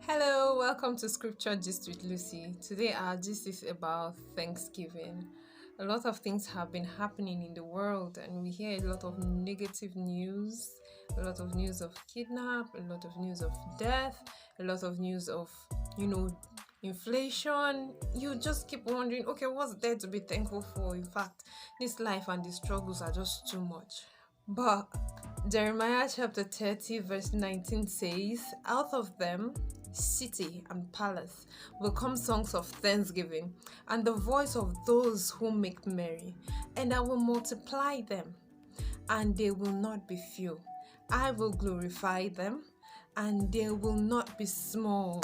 Hello, welcome to Scripture Gist with Lucy. Today, our gist is about Thanksgiving. A lot of things have been happening in the world, and we hear a lot of negative news, a lot of news of kidnap, a lot of news of death, a lot of news of, inflation. You just keep wondering, okay, what's there to be thankful for? In fact, this life and the struggles are just too much. But Jeremiah chapter 30, verse 19 says, "Out of them, city and palace, will come songs of thanksgiving, and the voice of those who make merry, and I will multiply them, and they will not be few. I will glorify them, and they will not be small."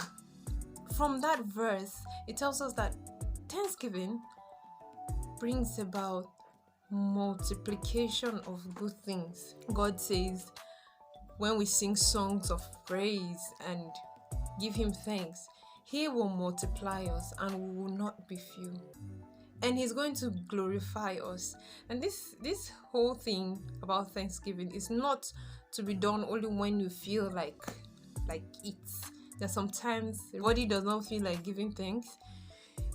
From that verse, it tells us that Thanksgiving brings about multiplication of good things. God says when we sing songs of praise and give him thanks, he will multiply us and we will not be few. And he's going to glorify us. And this whole thing about Thanksgiving is not to be done only when you feel like it. That sometimes the body does not feel like giving thanks.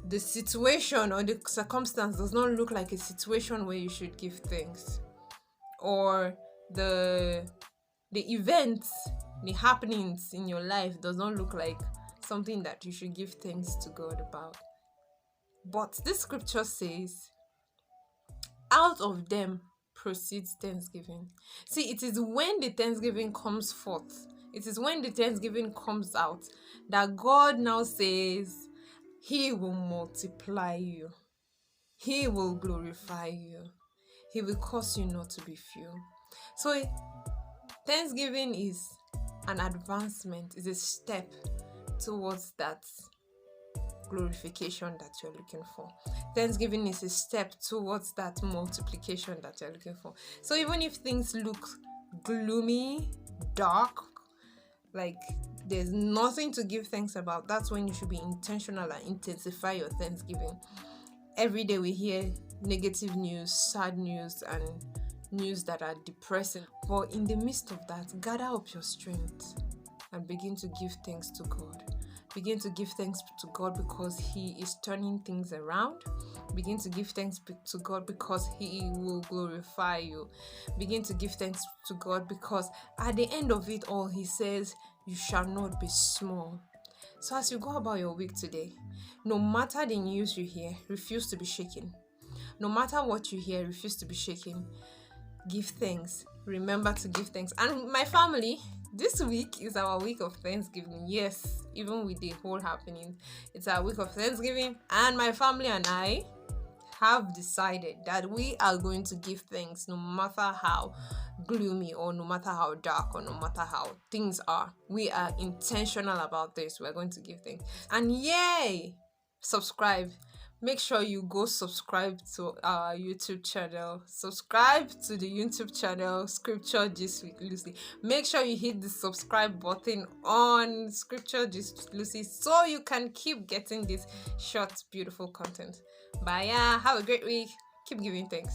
The situation or the circumstance does not look like a situation where you should give thanks, or the events, the happenings in your life does not look like something that you should give thanks to God about. But this scripture says, out of them proceeds thanksgiving. See, it is when the thanksgiving comes forth, it is when the thanksgiving comes out, that God now says he will multiply you, he will glorify you, he will cause you not to be few. So Thanksgiving is an advancement, is a step towards that glorification that you're looking for. Thanksgiving is a step towards that multiplication that you're looking for. So even if things look gloomy, dark, like there's nothing to give thanks about, that's when you should be intentional and intensify your Thanksgiving. Every day we hear negative news, sad news, and news that are depressing. But in the midst of that, gather up your strength and begin to give thanks to God. Begin to give thanks to God because he is turning things around. Begin to give thanks to God because he will glorify you. Begin to give thanks to God because at the end of it all, he says, you shall not be small. So as you go about your week today, no matter the news you hear, refuse to be shaken. No matter what you hear, refuse to be shaken. Give thanks. Remember to give thanks. And my family, this week is our week of Thanksgiving. Yes, even with the whole happening, it's our week of Thanksgiving. And my family and I have decided that we are going to give thanks no matter how gloomy or no matter how dark or no matter how things are. We are intentional about this. We're going to give thanks. And yay! Subscribe. Make sure you go subscribe to our YouTube channel. Subscribe to the YouTube channel Scripture Gist with Lucy. Make sure you hit the subscribe button on Scripture Gist with Lucy so you can keep getting this short, beautiful content. Bye. Have a great week. Keep giving thanks.